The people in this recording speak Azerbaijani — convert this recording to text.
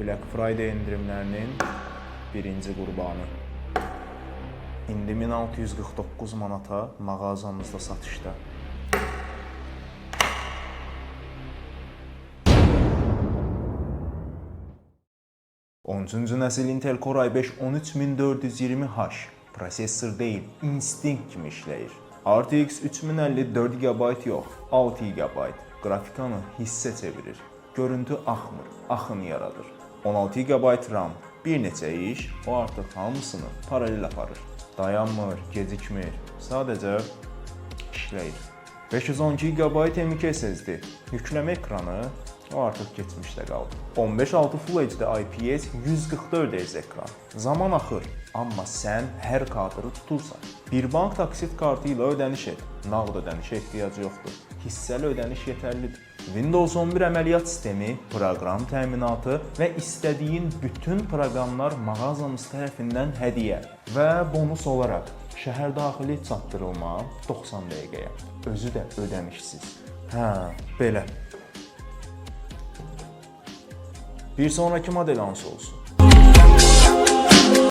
Black Friday endirimlərinin birinci qurbanı. İndi 1649 manata mağazamızda satışda. Onuncu nəsil Intel Core i5 13420H prosesor deyil, instinkt kimi işləyir. RTX 3050 4 GB yox, 6 GB qrafikanı hissə çevirir. Görüntü axmır, axın yaradır. 16 GB RAM, bir neçə iş, o artıq hamısını paralel aparır. Dayanmır, gecikmir, sadəcə işləyir. 512 GB M.2 SSD, yükleme ekranı, o artıq keçmişdə qaldı. 15.6 Full HD IPS 144 Hz ekran. Zaman axır, amma sən hər kadrı tutursan. Bir bank taksit kartı ilə ödəniş et. Nağd ödənişə ehtiyac yoxdur. Hissəli ödəniş yetərlidir. Windows 11 əməliyyat sistemi, proqram təminatı və istədiyin bütün proqramlar mağazamız tərəfindən hədiyyə və bonus olaraq şəhər daxili çatdırılma 90 dəqiqəyə. Özü də ödənişsiz. Belə. Bir sonraki model hansı olsun?